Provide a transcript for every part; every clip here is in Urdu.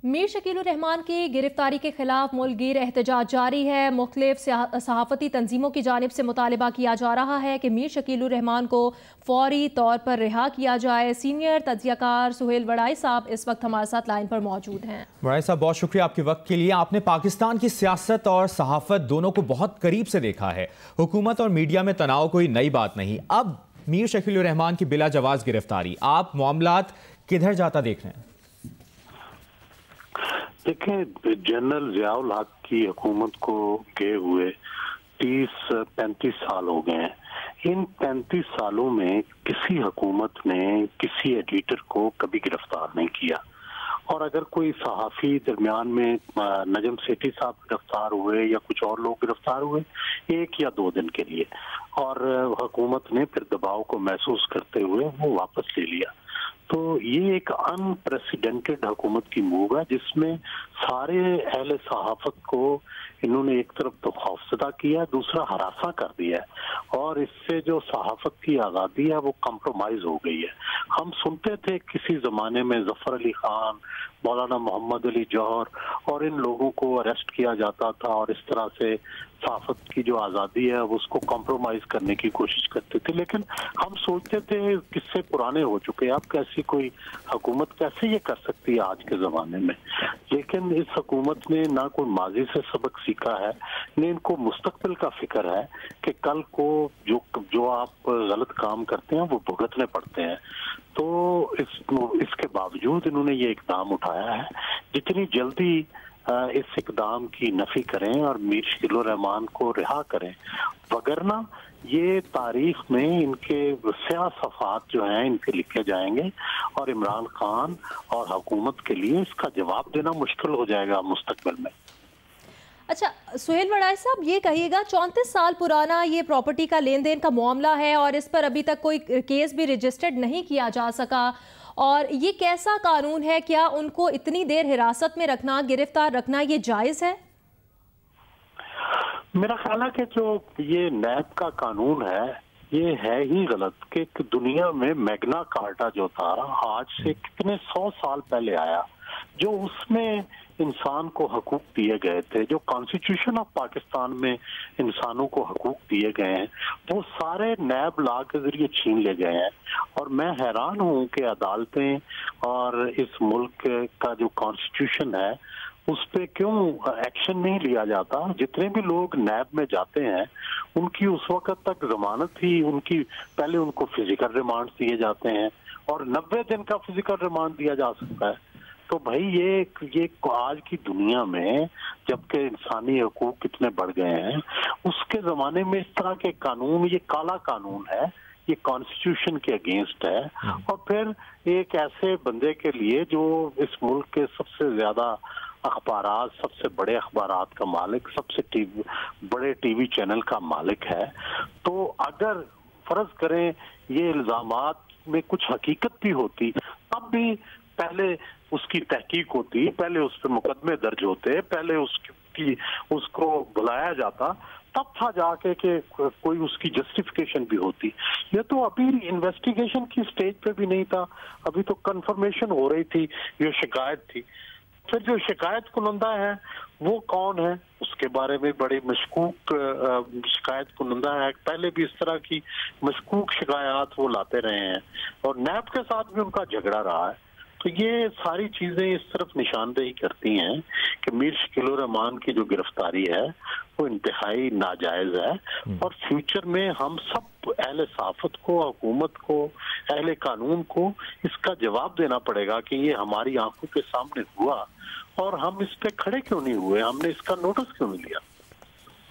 میر شکیل الرحمان کی گرفتاری کے خلاف ملک گیر احتجاج جاری ہے۔ مختلف صحافتی تنظیموں کی جانب سے مطالبہ کیا جا رہا ہے کہ میر شکیل الرحمان کو فوری طور پر رہا کیا جائے۔ سینئر تجزیہ کار سہیل وڑائی صاحب اس وقت ہمارے ساتھ لائن پر موجود ہیں۔ وڑائی صاحب بہت شکریہ آپ کے وقت کے لیے۔ آپ نے پاکستان کی سیاست اور صحافت دونوں کو بہت قریب سے دیکھا ہے۔ حکومت اور میڈیا میں تناؤ کوئی نئی بات نہیں، اب میر شکیل الرحمان کی بلا جواز گرفتاری، آپ معاملات کدھر جاتا دیکھ رہے ہیں؟ دیکھیں، جنرل ضیاء الحق کی حکومت کو گئے ہوئے 30-35 سال ہو گئے ہیں۔ ان 35 سالوں میں کسی حکومت نے کسی ایڈیٹر کو کبھی گرفتار نہیں کیا، اور اگر کوئی صحافی درمیان میں نجم سیٹھی صاحب گرفتار ہوئے یا کچھ اور لوگ گرفتار ہوئے 1 یا 2 دن کے لیے، اور حکومت نے پھر دباؤ کو محسوس کرتے ہوئے وہ واپس لے لیا، تو یہ ایک ان پریسیڈنٹڈ حکومت کی موو ہے جس میں سارے اہل صحافت کو انہوں نے ایک طرف تو خوفزدہ کیا، دوسرا ہراساں کر دیا ہے، اور اس سے جو صحافت کی آزادی ہے وہ کمپرومائز ہو گئی ہے۔ ہم سنتے تھے کسی زمانے میں ظفر علی خان، مولانا محمد علی جوہر اور ان لوگوں کو اریسٹ کیا جاتا تھا، اور اس طرح سے صحافت کی جو آزادی ہے اس کو کمپرومائز کرنے کی کوشش کرتے تھے، لیکن ہم سوچتے تھے قصے پرانے ہو چکے، اب کیسی کوئی حکومت کیسے یہ کر سکتی ہے آج کے زمانے میں۔ لیکن اس حکومت نے نہ کوئی ماضی سے سبق سیکھا ہے، نہ ان کو مستقبل کا فکر ہے کہ کل کو جو آپ غلط کام کرتے ہیں وہ بھگتنے پڑتے ہیں۔ تو اس کے باوجود انہوں نے یہ اقدام اٹھایا ہے، جتنی جلدی اس اقدام کی نفی کریں اور میر شکیل الرحمان کو رہا کریں، وگرنہ یہ تاریخ میں ان کے سیاہ صفحات جو ہیں ان پہ لکھے جائیں گے، اور عمران خان اور حکومت کے لیے اس کا جواب دینا مشکل ہو جائے گا مستقبل میں۔ اچھا سہیل وڑائی صاحب، یہ کہیے گا 34 سال پرانا یہ پراپرٹی کا لین دین کا معاملہ ہے، اور اس پر ابھی تک کوئی کیس بھی رجسٹرڈ نہیں کیا جا سکا، اور یہ کیسا قانون ہے؟ کیا ان کو اتنی دیر حراست میں رکھنا، گرفتار رکھنا یہ جائز ہے؟ میرا خیال ہے کہ جو یہ نیب کا قانون ہے یہ ہے ہی غلط، کہ دنیا میں میگنا کارٹا جو تھا آج سے کتنے 100 سال پہلے آیا، جو اس میں انسان کو حقوق دیے گئے تھے، جو کانسٹیٹیوشن آف پاکستان میں انسانوں کو حقوق دیے گئے ہیں، وہ سارے نیب لا کے ذریعے چھین لے گئے ہیں۔ اور میں حیران ہوں کہ عدالتیں اور اس ملک کا جو کانسٹیٹیوشن ہے اس پہ کیوں ایکشن نہیں لیا جاتا۔ جتنے بھی لوگ نیب میں جاتے ہیں ان کی اس وقت تک ضمانت ہی پہلے ان کو فزیکل ریمانڈ دیے جاتے ہیں، اور 90 دن کا فزیکل ریمانڈ دیا جا سکتا ہے۔ تو بھائی یہ آج کی دنیا میں جبکہ انسانی حقوق کتنے بڑھ گئے ہیں، اس کے زمانے میں اس طرح کے قانون، یہ کالا قانون ہے، یہ کانسٹیٹیوشن کے اگینسٹ ہے، اور پھر ایک ایسے بندے کے لیے جو اس ملک کے سب سے زیادہ اخبارات، سب سے بڑے اخبارات کا مالک، سب سے بڑے ٹی وی چینل کا مالک ہے، تو اگر فرض کریں یہ الزامات میں کچھ حقیقت بھی ہوتی، تب بھی پہلے اس کی تحقیق ہوتی، پہلے اس پہ مقدمے درج ہوتے، پہلے اس کو بلایا جاتا، تب تھا جا کے کہ کوئی اس کی جسٹیفیکیشن بھی ہوتی۔ یہ تو ابھی انویسٹیگیشن کی سٹیج پہ بھی نہیں تھا، ابھی تو کنفرمیشن ہو رہی تھی، یہ شکایت تھی۔ پھر جو شکایت کنندہ ہے وہ کون ہے، اس کے بارے میں بڑی مشکوک شکایت کنندہ ہے، پہلے بھی اس طرح کی مشکوک شکایات وہ لاتے رہے ہیں، اور نیب کے ساتھ بھی ان کا جھگڑا رہا ہے۔ تو یہ ساری چیزیں اس طرف نشاندہی کرتی ہیں کہ میر شکیل الرحمان کی جو گرفتاری ہے وہ انتہائی ناجائز ہے، اور فیوچر میں ہم سب اہل صحافت کو، حکومت کو، اہل قانون کو اس کا جواب دینا پڑے گا کہ یہ ہماری آنکھوں کے سامنے ہوا، اور ہم اس پہ کھڑے کیوں نہیں ہوئے، ہم نے اس کا نوٹس کیوں نہیں لیا۔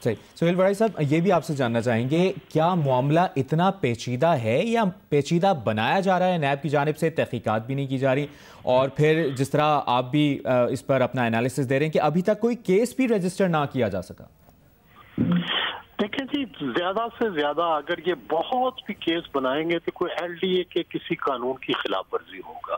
صحیح۔ سہیل وڑائی صاحب، یہ بھی آپ سے جاننا چاہیں گے، کیا معاملہ اتنا پیچیدہ ہے یا پیچیدہ بنایا جا رہا ہے؟ نیب کی جانب سے تحقیقات بھی نہیں کی جا رہی، اور پھر جس طرح آپ بھی اس پر اپنا انالیسس دے رہے ہیں کہ ابھی تک کوئی کیس بھی رجسٹر نہ کیا جا سکا۔ دیکھیں جی، زیادہ سے زیادہ اگر یہ بہت بھی کیس بنائیں گے تو کوئی LDA کے کسی قانون کی خلاف ورزی ہوگا،